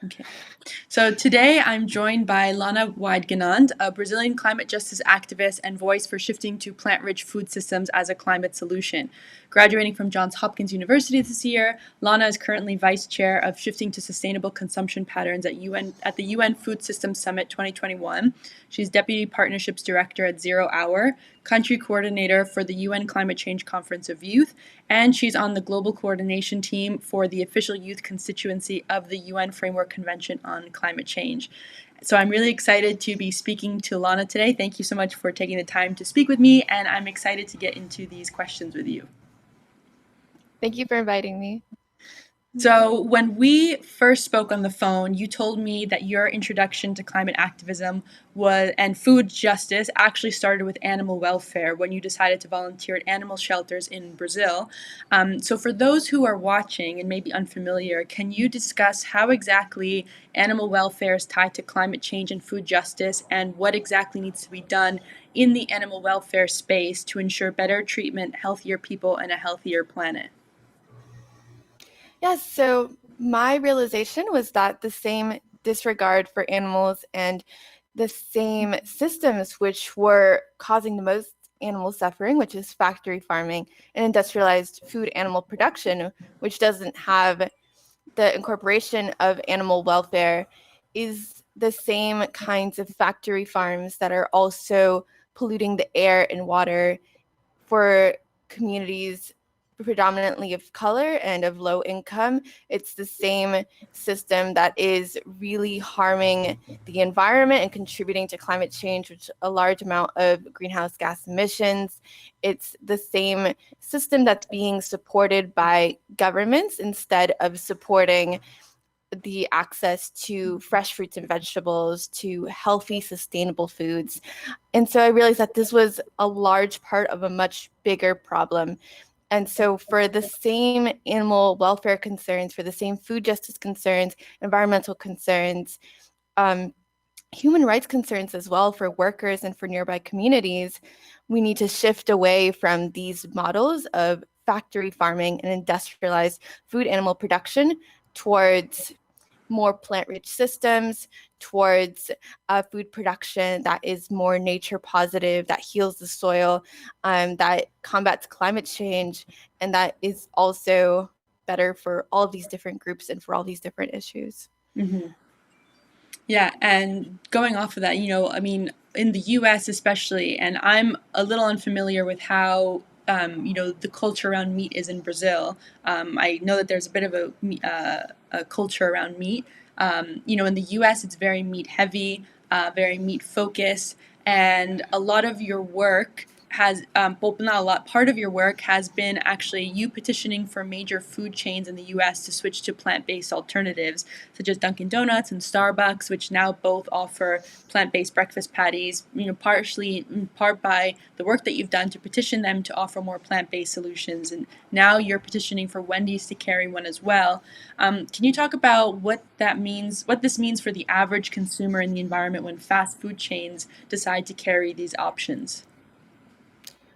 Okay. So today I'm joined by Lana Weidgenant, a Brazilian climate justice activist and voice for shifting to plant-rich food systems as a climate solution. Graduating from Johns Hopkins University this year, Lana is currently vice chair of shifting to sustainable consumption patterns at the UN Food Systems Summit 2021. She's deputy partnerships director at Zero Hour, country coordinator for the UN Climate Change Conference of Youth, and she's on the global coordination team for the official Youth Constituency of the UN Framework Convention on Climate Change. So I'm really excited to be speaking to Lana today. Thank you so much for taking the time to speak with me, and I'm excited to get into these questions with you. Thank you for inviting me. So when we first spoke on the phone, you told me that your introduction to climate activism and food justice actually started with animal welfare when you decided to volunteer at animal shelters in Brazil. So for those who are watching and maybe unfamiliar, can you discuss how exactly animal welfare is tied to climate change and food justice, and what exactly needs to be done in the animal welfare space to ensure better treatment, healthier people, and a healthier planet? Yes, so my realization was that the same disregard for animals and the same systems which were causing the most animal suffering, which is factory farming and industrialized food animal production, which doesn't have the incorporation of animal welfare, is the same kinds of factory farms that are also polluting the air and water for communities predominantly of color and of low income. It's the same system that is really harming the environment and contributing to climate change, which a large amount of greenhouse gas emissions. It's the same system that's being supported by governments instead of supporting the access to fresh fruits and vegetables, to healthy, sustainable foods. And so I realized that this was a large part of a much bigger problem. And so for the same animal welfare concerns, for the same food justice concerns, environmental concerns, human rights concerns as well for workers and for nearby communities, we need to shift away from these models of factory farming and industrialized food animal production towards more plant-rich systems, towards food production that is more nature positive, that heals the soil, that combats climate change, and that is also better for all of these different groups and for all these different issues. Mm-hmm. Yeah, and going off of that, I mean, in the US especially, and I'm a little unfamiliar with how, the culture around meat is in Brazil. I know that there's a bit of a culture around meat. In the US, it's very meat heavy, very meat focused, and a lot of your work has, well, not a lot, part of your work has been actually you petitioning for major food chains in the US to switch to plant-based alternatives, such as Dunkin' Donuts and Starbucks, which now both offer plant-based breakfast patties, partially in part by the work that you've done to petition them to offer more plant-based solutions. And now you're petitioning for Wendy's to carry one as well. Can you talk about what this means for the average consumer in the environment when fast food chains decide to carry these options?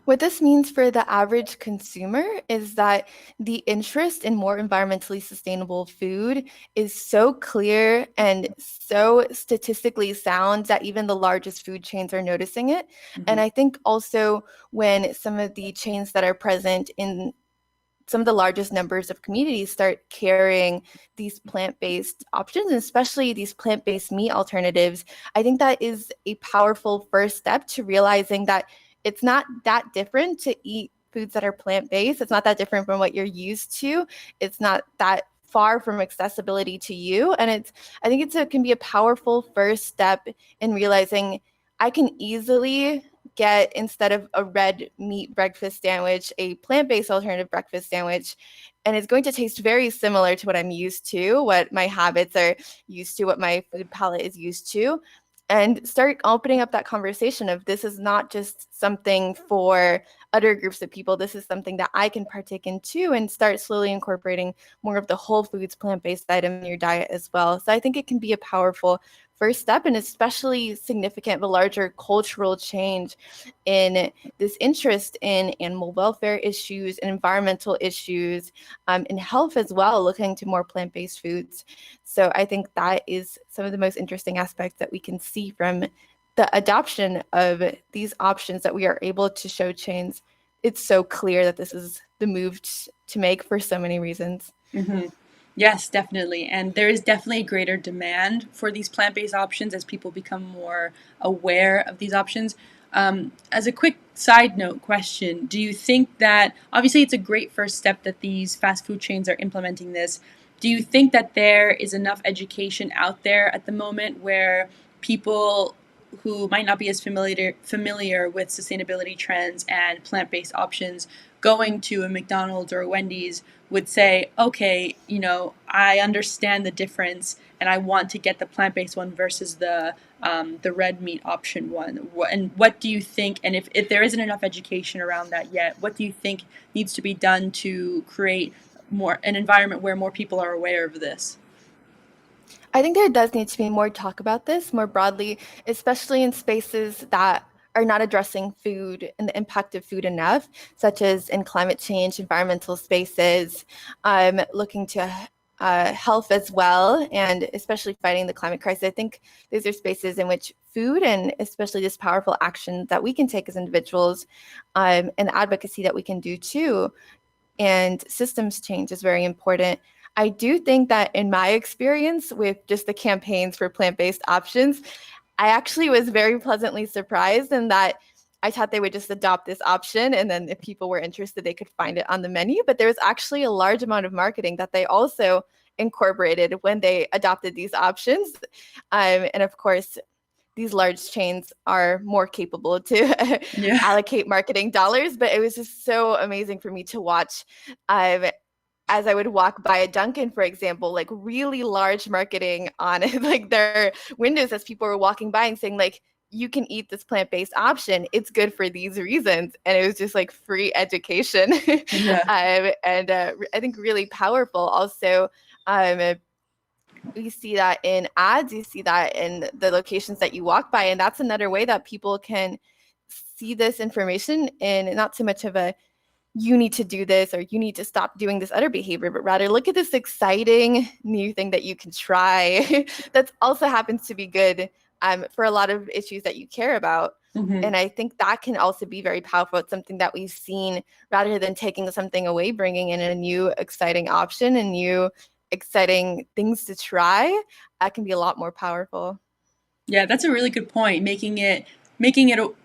What this means for the average consumer is that the interest in more environmentally sustainable food is so clear and so statistically sound that even the largest food chains are noticing it. And I think also when some of the chains that are present in some of the largest numbers of communities start carrying these plant-based options, and especially these plant-based meat alternatives, I think that is a powerful first step to realizing that it's not that different to eat foods that are plant-based. It's not that different from what you're used to. It's not that far from accessibility to you. And I think it can be a powerful first step in realizing I can easily get, instead of a red meat breakfast sandwich, a plant-based alternative breakfast sandwich. And it's going to taste very similar to what I'm used to, what my habits are used to, what my food palette is used to. And start opening up that conversation of this is not just something for other groups of people. This is something that I can partake in too, and start slowly incorporating more of the whole foods plant-based item in your diet as well. So I think it can be a powerful first step, and especially significant the larger cultural change in this interest in animal welfare issues and environmental issues, and health as well, looking to more plant-based foods. So I think that is some of the most interesting aspects that we can see from the adoption of these options, that we are able to show change. It's so clear that this is the move to make for so many reasons. Mm-hmm. Yes, definitely. And there is definitely a greater demand for these plant based options as people become more aware of these options. As a quick side note question, do you think that obviously it's a great first step that these fast food chains are implementing this? Do you think that there is enough education out there at the moment where people who might not be as familiar with sustainability trends and plant based options going to a McDonald's or a Wendy's would say, okay, I understand the difference, and I want to get the plant-based one versus the red meat option one. And what do you think? And if there isn't enough education around that yet, what do you think needs to be done to create an environment where more people are aware of this? I think there does need to be more talk about this more broadly, especially in spaces that are not addressing food and the impact of food enough, such as in climate change, environmental spaces, looking to health as well, and especially fighting the climate crisis. I think these are spaces in which food, and especially this powerful action that we can take as individuals, and the advocacy that we can do too, and systems change is very important. I do think that in my experience with just the campaigns for plant-based options, I actually was very pleasantly surprised in that I thought they would just adopt this option, and then if people were interested, they could find it on the menu. But there was actually a large amount of marketing that they also incorporated when they adopted these options. And of course, these large chains are more capable to Yeah. allocate marketing dollars, but it was just so amazing for me to watch. As I would walk by a Dunkin', for example, like really large marketing on like their windows as people were walking by and saying like, you can eat this plant-based option. It's good for these reasons. And it was just like free education. Yeah. And I think really powerful. Also, you see that in ads, you see that in the locations that you walk by. And that's another way that people can see this information in not so much of a you need to do this or you need to stop doing this other behavior, but rather look at this exciting new thing that you can try that also happens to be good for a lot of issues that you care about. Mm-hmm. And I think that can also be very powerful. It's something that we've seen rather than taking something away, bringing in a new exciting option and new exciting things to try. That can be a lot more powerful. Yeah, that's a really good point. Making it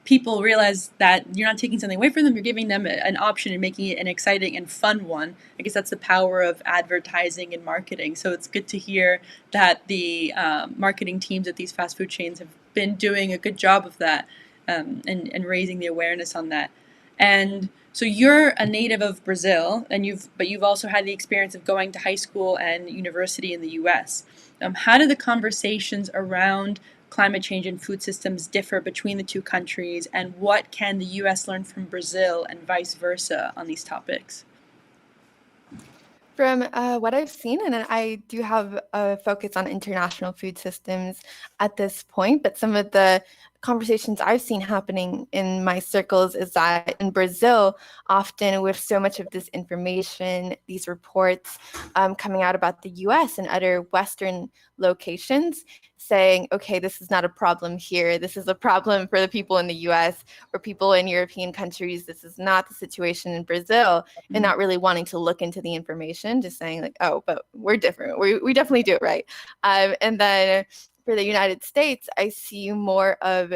people realize that you're not taking something away from them, you're giving them an option and making it an exciting and fun one. I guess that's the power of advertising and marketing. So it's good to hear that the marketing teams at these fast food chains have been doing a good job of that, and raising the awareness on that. And so you're a native of Brazil, and you've also had the experience of going to high school and university in the U.S. How do the conversations around climate change and food systems differ between the two countries, and what can the U.S. learn from Brazil and vice versa on these topics? From what I've seen, and I do have a focus on international food systems at this point, but some of the conversations I've seen happening in my circles is that in Brazil, often with so much of this information, these reports coming out about the US and other Western locations saying, okay, this is not a problem here. This is a problem for the people in the US or people in European countries. This is not the situation in Brazil, and not really wanting to look into the information, just saying like, oh, but we're different. We definitely do it right. And then for the United States, I see more of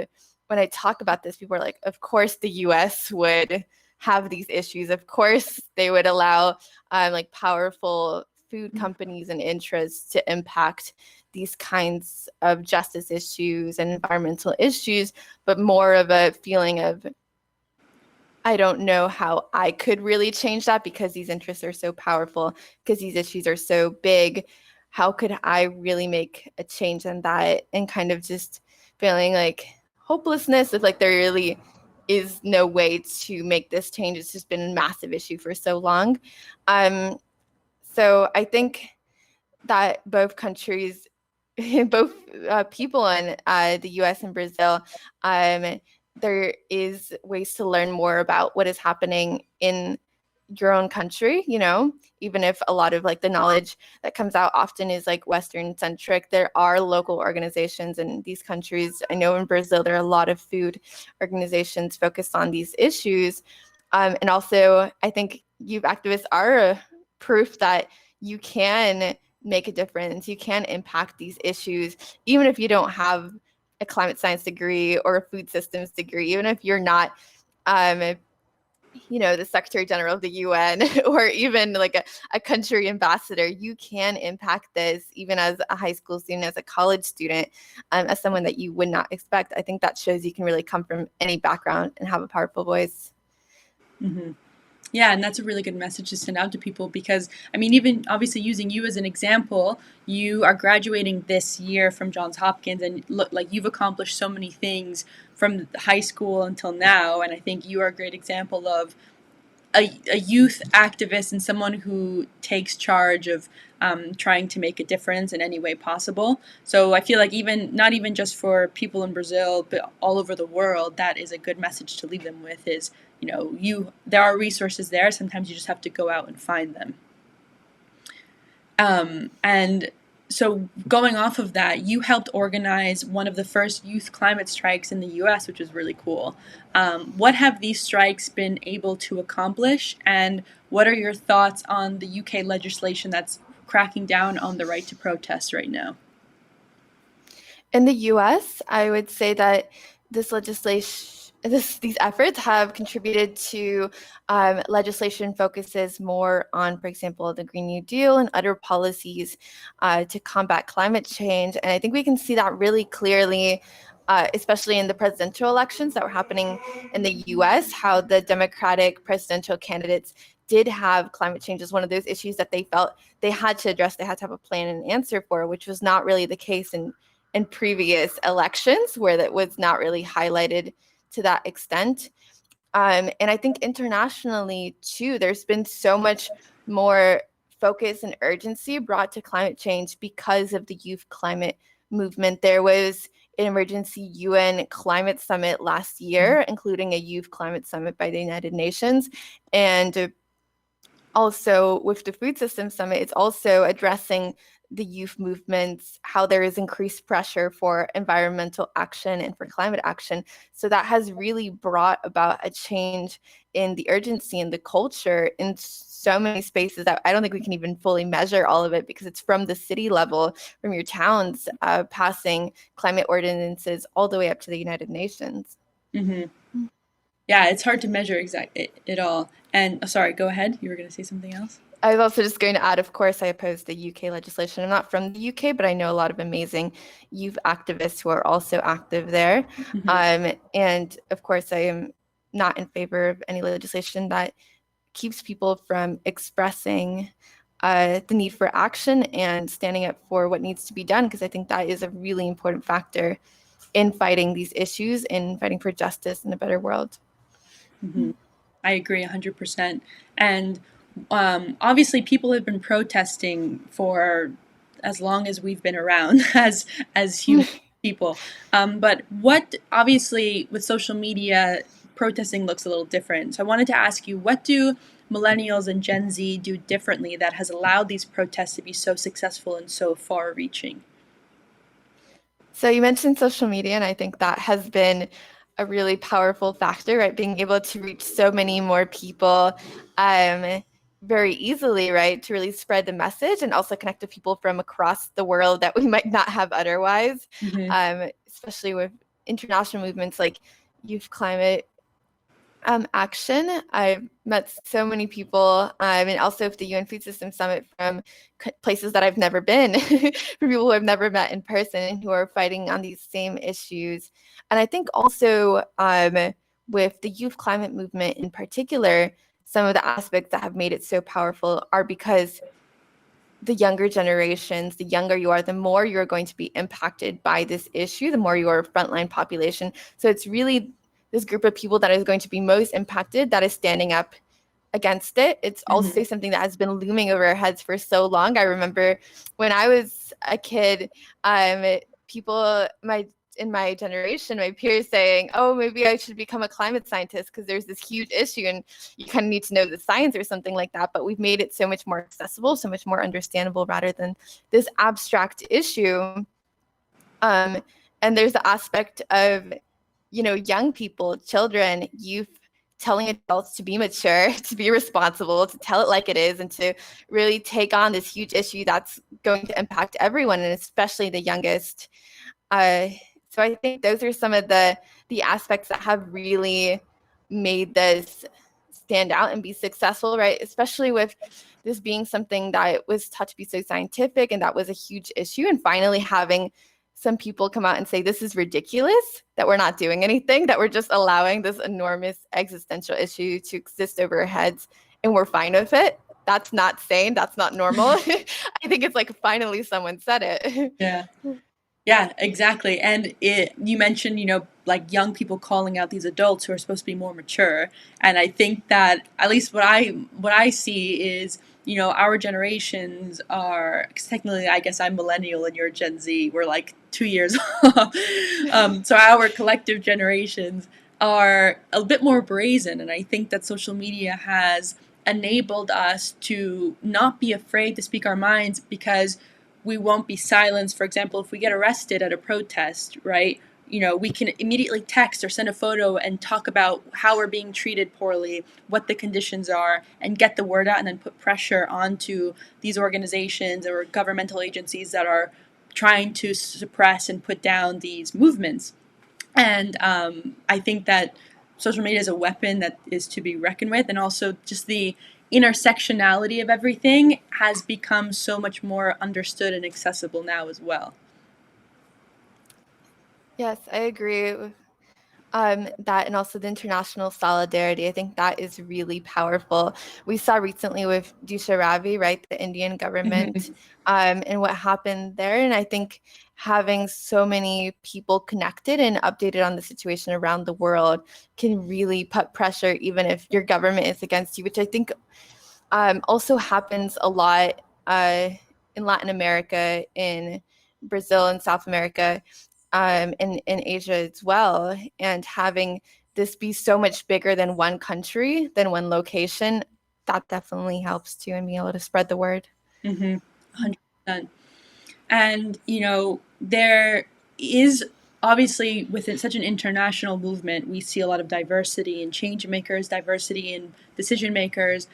when I talk about this, people are like, of course the US would have these issues. Of course they would allow like powerful food companies and interests to impact these kinds of justice issues and environmental issues, but more of a feeling of, I don't know how I could really change that because these interests are so powerful, because these issues are so big. How could I really make a change in that? And kind of just feeling like hopelessness of like there really is no way to make this change. It's just been a massive issue for so long. So I think that both countries both people in the US and Brazil, there is ways to learn more about what is happening in your own country, even if a lot of like the knowledge that comes out often is like Western centric. There are local organizations in these countries. I know in Brazil, there are a lot of food organizations focused on these issues. And also, I think youth activists are proof that you can make a difference. You can impact these issues, even if you don't have a climate science degree or a food systems degree, even if you're not the Secretary General of the UN or even like a country ambassador. You can impact this even as a high school student, as a college student, as someone that you would not expect. I think that shows you can really come from any background and have a powerful voice. Mm-hmm. Yeah, and that's a really good message to send out to people because, I mean, even obviously using you as an example, you are graduating this year from Johns Hopkins and look like you've accomplished so many things from high school until now. And I think you are a great example of a youth activist and someone who takes charge of trying to make a difference in any way possible. So I feel like even not even just for people in Brazil, but all over the world, that is a good message to leave them with. Is there are resources there. Sometimes you just have to go out and find them. And so going off of that, you helped organize one of the first youth climate strikes in the US, which is really cool. What have these strikes been able to accomplish, and what are your thoughts on the UK legislation that's cracking down on the right to protest right now? In the US, I would say that this legislation, these efforts have contributed to legislation focuses more on, for example, the Green New Deal and other policies to combat climate change. And I think we can see that really clearly, especially in the presidential elections that were happening in the US, how the Democratic presidential candidates did have climate change as one of those issues that they felt they had to address, they had to have a plan and answer for, which was not really the case in previous elections, where that was not really highlighted to that extent. And I think internationally too, there's been so much more focus and urgency brought to climate change because of the youth climate movement. There was an emergency UN climate summit last year, including a youth climate summit by the United Nations. And also with the food system summit, it's also addressing the youth movements, how there is increased pressure for environmental action and for climate action. So that has really brought about a change in the urgency and the culture in so many spaces that I don't think we can even fully measure all of it, because it's from the city level, from your towns, passing climate ordinances all the way up to the United Nations. Mm-hmm. Yeah, it's hard to measure it all. And sorry, go ahead. You were going to say something else? I was also just going to add, of course, I oppose the UK legislation. I'm not from the UK, but I know a lot of amazing youth activists who are also active there. Mm-hmm. And of course, I am not in favor of any legislation that keeps people from expressing the need for action and standing up for what needs to be done, because I think that is a really important factor in fighting these issues and fighting for justice and a better world. Mm-hmm. I agree 100%. And obviously, people have been protesting for as long as we've been around as human people. But what obviously with social media, protesting looks a little different. So I wanted to ask you, what do millennials and Gen Z do differently that has allowed these protests to be so successful and so far-reaching? So you mentioned social media, and I think that has been a really powerful factor, right? Being able to reach so many more people very easily, right? To really spread the message and also connect to people from across the world that we might not have otherwise, Mm-hmm. Especially with international movements like youth climate action. I've met so many people, and also with the UN Food System Summit, from places that I've never been, from people who I've never met in person and who are fighting on these same issues. And I think also with the youth climate movement in particular, some of the aspects that have made it so powerful are because the younger generations, the younger you are, the more you're going to be impacted by this issue, the more you are a frontline population. So it's really this group of people that is going to be most impacted that is standing up against it. It's also something that has been looming over our heads for so long. I remember when I was a kid, people in my generation, my peers saying, oh, maybe I should become a climate scientist because there's this huge issue and you kind of need to know the science or something like that. But we've made it so much more accessible, so much more understandable rather than this abstract issue. And there's the aspect of, young people, children, youth, telling adults to be mature, to be responsible, to tell it like it is, and to really take on this huge issue that's going to impact everyone, and especially the youngest. So I think those are some of the aspects that have really made this stand out and be successful, right? Especially with this being something that was taught to be so scientific and that was a huge issue, and finally having some people come out and say this is ridiculous, that we're not doing anything, that we're just allowing this enormous existential issue to exist over our heads and we're fine with it. That's not sane. That's not normal. I think it's like finally someone said it. Yeah. Yeah, exactly. And you mentioned, like young people calling out these adults who are supposed to be more mature. And I think that at least what I see is, our generations are, 'cause technically, I guess I'm millennial and you're Gen Z. We're like 2 years off. So our collective generations are a bit more brazen. And I think that social media has enabled us to not be afraid to speak our minds because we won't be silenced. For example, if we get arrested at a protest, right? We can immediately text or send a photo and talk about how we're being treated poorly, what the conditions are, and get the word out and then put pressure onto these organizations or governmental agencies that are trying to suppress and put down these movements. And I think that social media is a weapon that is to be reckoned with, and also just the intersectionality of everything has become so much more understood and accessible now as well. Yes, I agree with that, and also the international solidarity. I think that is really powerful. We saw recently with Disha Ravi, right, the Indian government, and what happened there. And I think having so many people connected and updated on the situation around the world can really put pressure, even if your government is against you, which I think also happens a lot in Latin America, in Brazil and South America, in Asia as well. And having this be so much bigger than one country, than one location, that definitely helps too, and being able to spread the word. 100%. And, there is obviously within such an international movement, we see a lot of diversity in change makers, diversity in decision makers.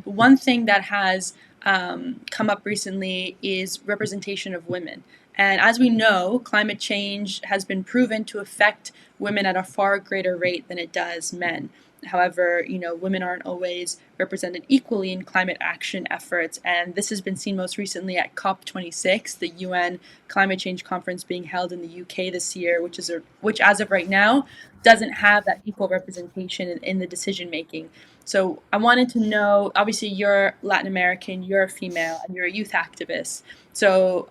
One thing that has come up recently is representation of women. And as we know, climate change has been proven to affect women at a far greater rate than it does men. However, women aren't always represented equally in climate action efforts, and this has been seen most recently at COP26, the UN climate change conference being held in the UK this year, which as of right now doesn't have that equal representation in the decision making. So I wanted to know, obviously you're Latin American, you're a female, and you're a youth activist. So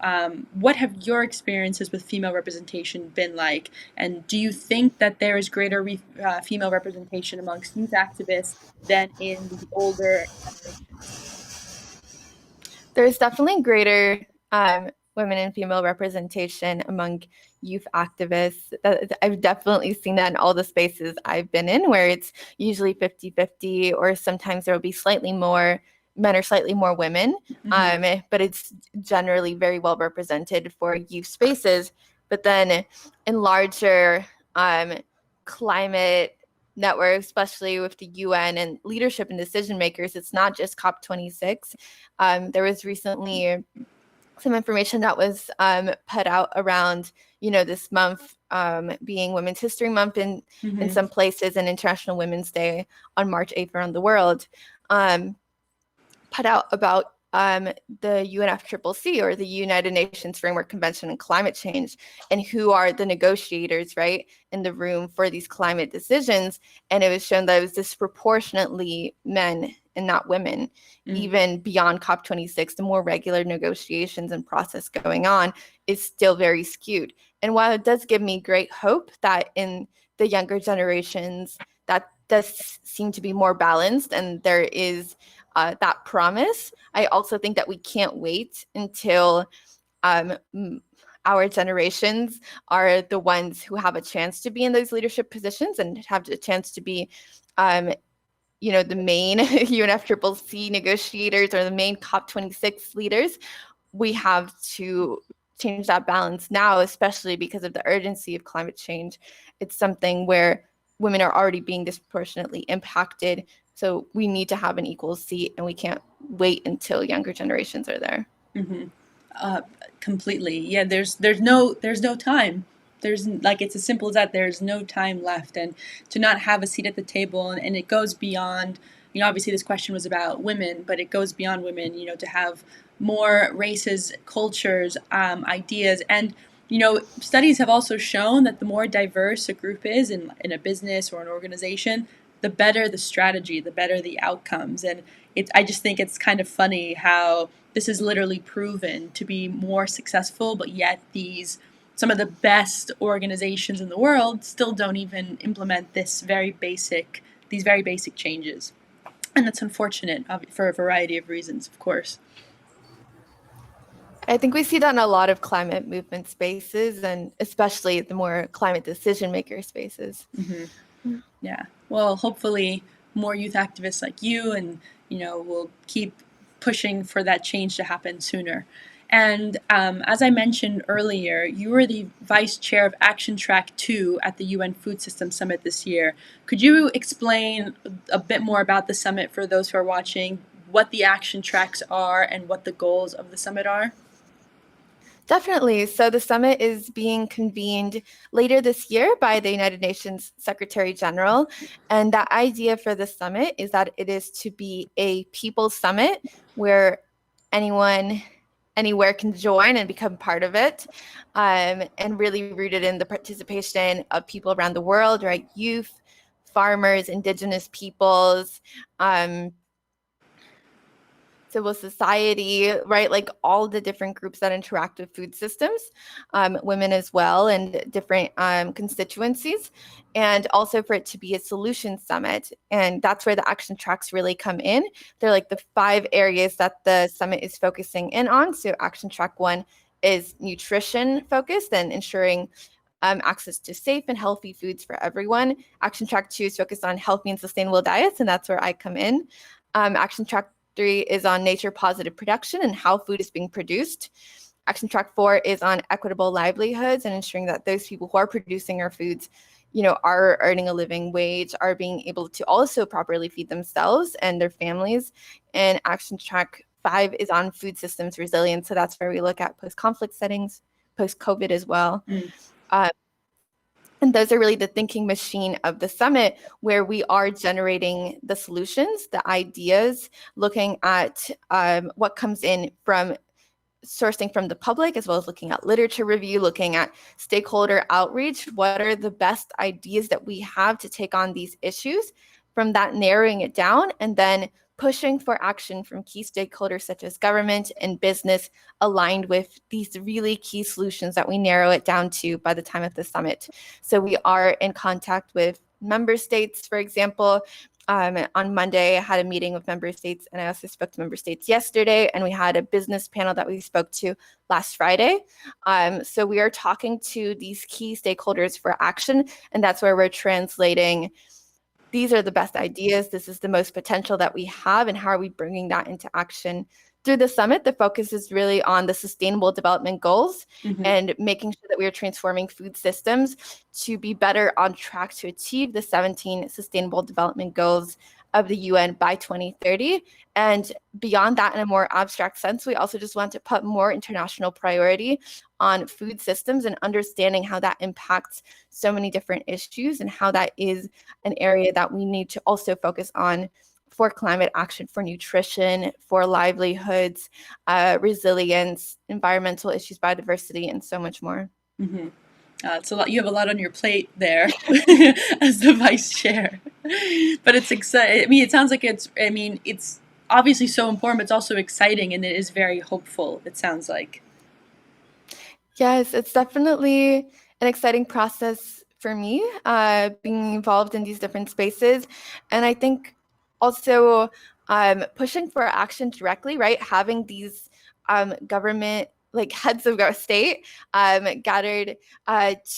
what have your experiences with female representation been like? And do you think that there is greater female representation amongst youth activists than in the older generations? There's definitely greater women and female representation among youth activists. I've definitely seen that in all the spaces I've been in, where it's usually 50-50, or sometimes there will be slightly more men or slightly more women, but it's generally very well represented for youth spaces. But then in larger climate network, especially with the UN and leadership and decision makers, it's not just COP26. There was recently some information that was put out around, this month being Women's History Month in some places, and International Women's Day on March 8th around the world, put out about the UNFCCC, or the United Nations Framework Convention on Climate Change, and who are the negotiators, right, in the room for these climate decisions. And it was shown that it was disproportionately men and not women. Even beyond COP26, the more regular negotiations and process going on is still very skewed. And while it does give me great hope that in the younger generations that does seem to be more balanced, and there is that promise. I also think that we can't wait until um, our generations are the ones who have a chance to be in those leadership positions and have a chance to be the main UNFCCC negotiators or the main COP26 leaders. We have to change that balance now, especially because of the urgency of climate change. It's something where women are already being disproportionately impacted. So we need to have an equal seat, and we can't wait until younger generations are there. Mm-hmm. Completely. Yeah, there's no time. There's like it's as simple as that. There's no time left, and to not have a seat at the table, and it goes beyond. Obviously, this question was about women, but it goes beyond women. To have more races, cultures, ideas, and studies have also shown that the more diverse a group is in a business or an organization, the better the strategy, the better the outcomes, and I just think it's kind of funny how this is literally proven to be more successful, but yet some of the best organizations in the world still don't even implement these very basic changes. And that's unfortunate for a variety of reasons, of course. I think we see that in a lot of climate movement spaces, and especially the more climate decision maker spaces. Mm-hmm. Yeah. Well, hopefully more youth activists like you and, will keep pushing for that change to happen sooner. And as I mentioned earlier, you were the vice chair of Action Track 2 at the UN Food System Summit this year. Could you explain a bit more about the summit for those who are watching, what the action tracks are and what the goals of the summit are? Definitely. So the summit is being convened later this year by the United Nations Secretary General. And the idea for the summit is that it is to be a people's summit where anyone, anywhere can join and become part of it, and really rooted in the participation of people around the world, right? Youth, farmers, indigenous peoples, civil society, right? Like all the different groups that interact with food systems, women as well, and different constituencies, and also for it to be a solution summit. And that's where the action tracks really come in. They're like the 5 areas that the summit is focusing in on. So action track 1 is nutrition focused and ensuring access to safe and healthy foods for everyone. Action track 2 is focused on healthy and sustainable diets, and that's where I come in. Action track 3 is on nature positive production and how food is being produced. Action track 4 is on equitable livelihoods and ensuring that those people who are producing our foods, are earning a living wage, are being able to also properly feed themselves and their families. And action track 5 is on food systems resilience. So that's where we look at post-conflict settings, post-COVID as well. And those are really the thinking machine of the summit, where we are generating the solutions, the ideas, looking at what comes in from sourcing from the public, as well as looking at literature review, looking at stakeholder outreach. What are the best ideas that we have to take on these issues? From that, narrowing it down, and then pushing for action from key stakeholders such as government and business aligned with these really key solutions that we narrow it down to by the time of the summit. So we are in contact with member states, for example. On Monday, I had a meeting with member states, and I also spoke to member states yesterday, and we had a business panel that we spoke to last Friday. So we are talking to these key stakeholders for action, and that's where we're translating these are the best ideas, this is the most potential that we have, and how are we bringing that into action? Through the summit, the focus is really on the Sustainable Development Goals and making sure that we are transforming food systems to be better on track to achieve the 17 Sustainable Development Goals of the UN by 2030. And beyond that, in a more abstract sense, we also just want to put more international priority on food systems and understanding how that impacts so many different issues, and how that is an area that we need to also focus on for climate action, for nutrition, for livelihoods, resilience, environmental issues, biodiversity, and so much more. Mm-hmm. It's a lot. You have a lot on your plate there as the vice chair, but it's exciting. I mean, it sounds like it's. I mean, it's obviously so important, but it's also exciting, and it is very hopeful. It sounds like. Yes, it's definitely an exciting process for me, being involved in these different spaces. And I think also pushing for action directly, right? Having these government, like heads of state, gathered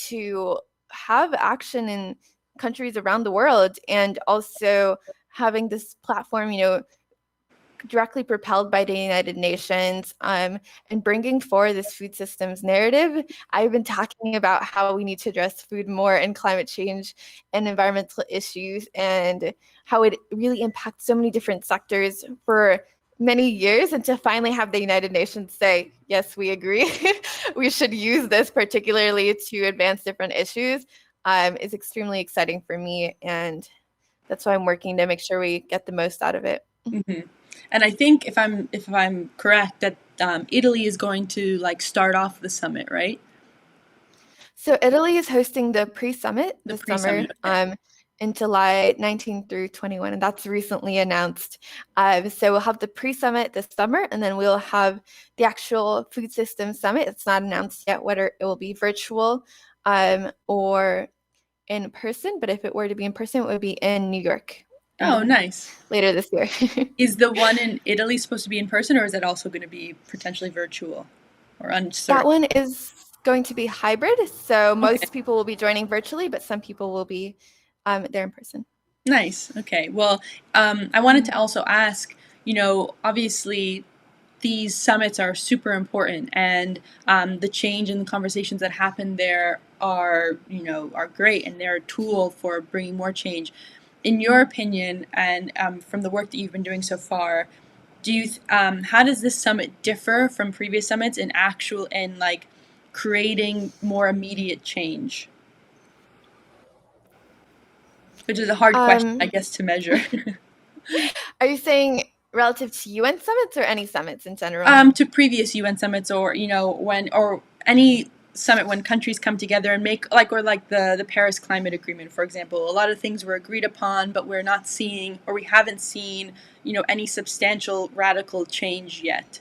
to have action in countries around the world, and also having this platform, directly propelled by the United Nations, and bringing forward this food systems narrative. I've been talking about how we need to address food more and climate change and environmental issues, and how it really impacts so many different sectors for many years, and to finally have the United Nations say, yes, we agree, we should use this particularly to advance different issues, is extremely exciting for me. And that's why I'm working to make sure we get the most out of it. Mm-hmm. And I think if I'm correct that Italy is going to like start off the summit, right? So Italy is hosting the PreSummit The this summer, pre-summit. Okay. in July 19 through 21, and that's recently announced. So we'll have the PreSummit this summer, and then we'll have the actual Food Systems Summit. It's not announced yet whether it will be virtual or in person, but if it were to be in person, it would be in New York Oh, nice. later this year. Is the one in Italy supposed to be in person, or is it also going to be potentially virtual or That uncertain? one is going to be hybrid, so Okay. most people will be joining virtually, but some people will be there in person. Nice. Okay. Well, I wanted to also ask, obviously these summits are super important, and the change and the conversations that happen there are great, and they're a tool for bringing more change. In your opinion, and from the work that you've been doing so far, how does this summit differ from previous summits in actual and like creating more immediate change? Which is a hard question, I Um, guess, to measure. are you saying relative to UN summits or any summits in general? To previous UN summits, or when, or any summit when countries come together and make like the Paris Climate Agreement, for example. A lot of things were agreed upon, but we're not seeing, or we haven't seen, any substantial radical change yet.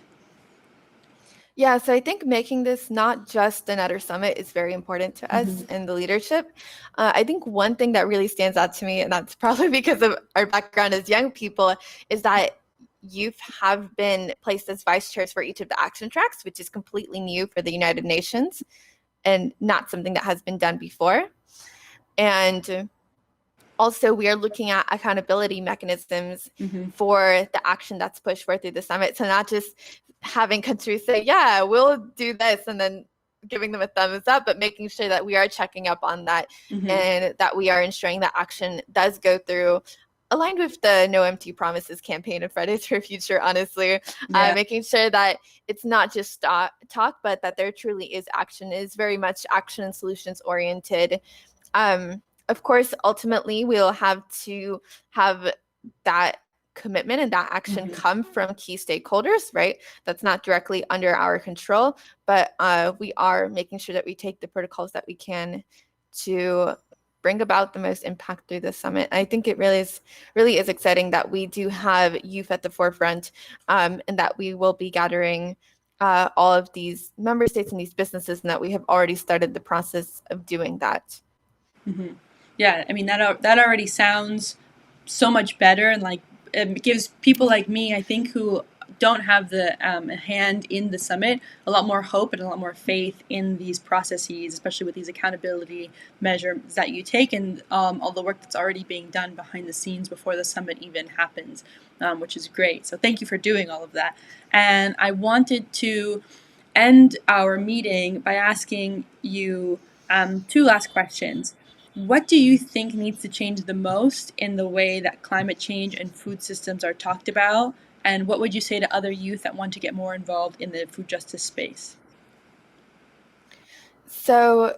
Yeah, so I think making this not just another summit is very important to us Hmm. in the leadership. I think one thing that really stands out to me, and that's probably because of our background as young people, is that youth have been placed as vice chairs for each of the action tracks, which is completely new for the United Nations and not something that has been done before. And also, we are looking at accountability mechanisms Hmm. for the action that's pushed forth through the summit. So not just having countries say, yeah, we'll do this, and then giving them a thumbs up, but making sure that we are checking up on that, Hmm. and that we are ensuring that action does go through, aligned with the No Empty Promises campaign of Fridays for Future, honestly, Yeah. making sure that it's not just talk, but that there truly is action. It is very much action and solutions oriented. Of course, ultimately, we'll have to have that commitment and that action Hmm. come from key stakeholders, right? That's not directly under our control, but we are making sure that we take the protocols that we can to bring about the most impact through the summit. I think it really is exciting that we do have youth at the forefront, and that we will be gathering all of these member states and these businesses, and that we have already started the process of doing that. Hmm. Yeah, I mean that already sounds so much better, and like it gives people like me, I think, who don't have a hand in the summit, a lot more hope and a lot more faith in these processes, especially with these accountability measures that you take, and all the work that's already being done behind the scenes before the summit even happens, which is great. So thank you for doing all of that. And I wanted to end our meeting by asking you two last questions. What do you think needs to change the most in the way that climate change and food systems are talked about? And what would you say to other youth that want to get more involved in the food justice space? So,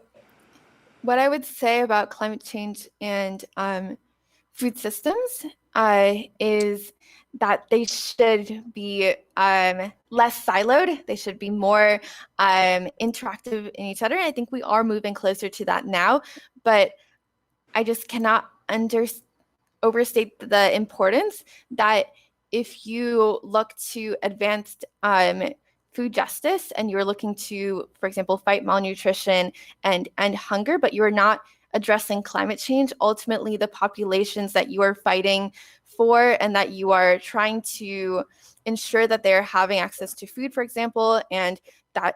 what I would say about climate change and food systems is that they should be less siloed. They should be more interactive in each other. And I think we are moving closer to that now. But I just cannot overstate the importance that if you look to advanced food justice and you're looking to, for example, fight malnutrition and hunger, but you're not addressing climate change, ultimately the populations that you are fighting for and that you are trying to ensure that they're having access to food, for example, and that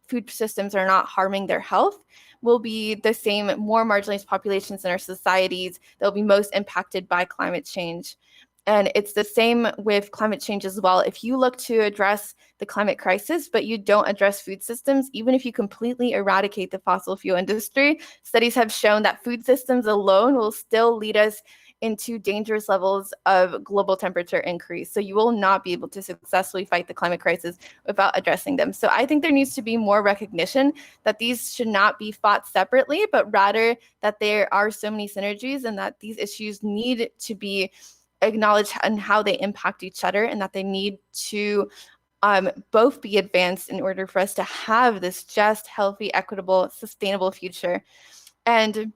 food systems are not harming their health, will be the same more marginalized populations in our societies that will be most impacted by climate change. And it's the same with climate change as well. If you look to address the climate crisis, but you don't address food systems, even if you completely eradicate the fossil fuel industry, studies have shown that food systems alone will still lead us into dangerous levels of global temperature increase. So you will not be able to successfully fight the climate crisis without addressing them. So I think there needs to be more recognition that these should not be fought separately, but rather that there are so many synergies and that these issues need to be acknowledged and how they impact each other, and that they need to both be advanced in order for us to have this just, healthy, equitable, sustainable future. And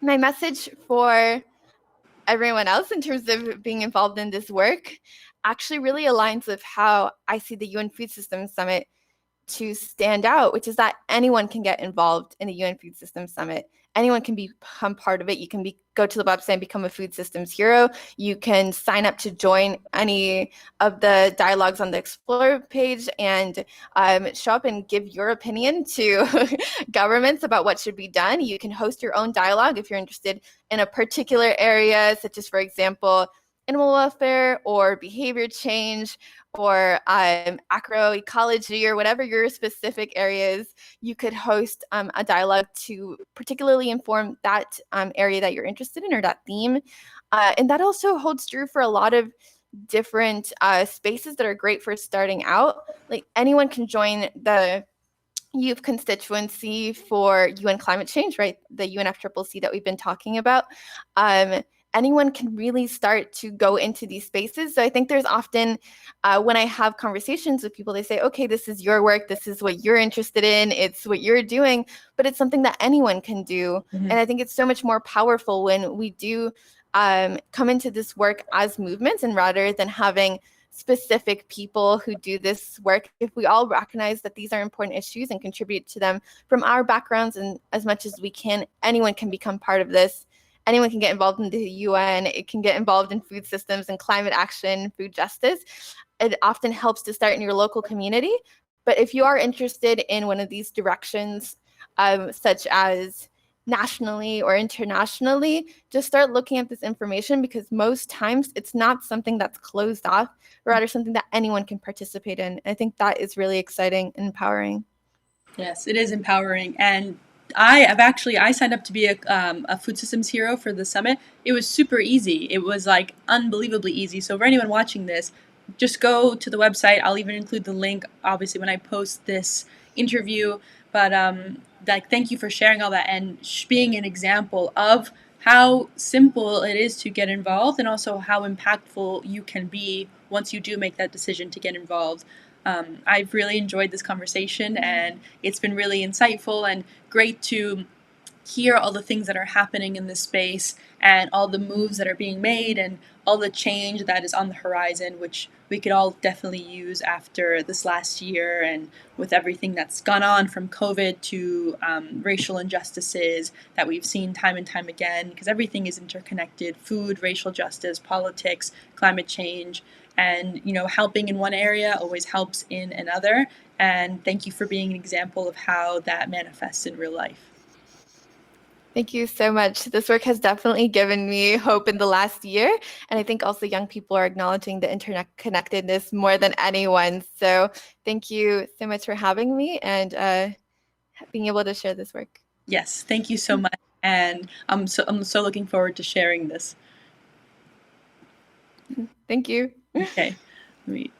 my message for everyone else in terms of being involved in this work actually really aligns with how I see the UN Food Systems Summit to stand out, which is that anyone can get involved in the UN Food Systems Summit. Anyone can become part of it. You can go to the website and become a food systems hero. You can sign up to join any of the dialogues on the Explore page and show up and give your opinion to governments about what should be done. You can host your own dialogue if you're interested in a particular area, such as, for example, animal welfare or behavior change or agroecology or whatever your specific areas. You could host a dialogue to particularly inform that area that you're interested in or that theme. And that also holds true for a lot of different spaces that are great for starting out. Like anyone can join the Youth Constituency for UN climate change, right? The UNFCCC that we've been talking about. Anyone can really start to go into these spaces. So I think there's often, when I have conversations with people, they say, okay, this is your work. This is what you're interested in. It's what you're doing, but it's something that anyone can do. Mm-hmm. And I think it's so much more powerful when we do come into this work as movements, and rather than having specific people who do this work, if we all recognize that these are important issues and contribute to them from our backgrounds and as much as we can, anyone can become part of this. Anyone can get involved in the UN. It can get involved in food systems and climate action, food justice. It often helps to start in your local community. But if you are interested in one of these directions, such as nationally or internationally, just start looking at this information, because most times it's not something that's closed off, but rather something that anyone can participate in. I think that is really exciting and empowering. Yes, it is empowering. And I signed up to be a food systems hero for the summit. It was super easy. It was like unbelievably easy. So for anyone watching this, just go to the website. I'll even include the link, obviously, when I post this interview. But like, thank you for sharing all that and being an example of how simple it is to get involved, and also how impactful you can be once you do make that decision to get involved. I've really enjoyed this conversation, and it's been really insightful and great to hear all the things that are happening in this space and all the moves that are being made and all the change that is on the horizon, which we could all definitely use after this last year, and with everything that's gone on from COVID to racial injustices that we've seen time and time again, because everything is interconnected: food, racial justice, politics, climate change. And, helping in one area always helps in another. And thank you for being an example of how that manifests in real life. Thank you so much. This work has definitely given me hope in the last year. And I think also young people are acknowledging the internet connectedness more than anyone. So thank you so much for having me and being able to share this work. Yes, thank you so much. And I'm so looking forward to sharing this. Thank you. Okay. Let me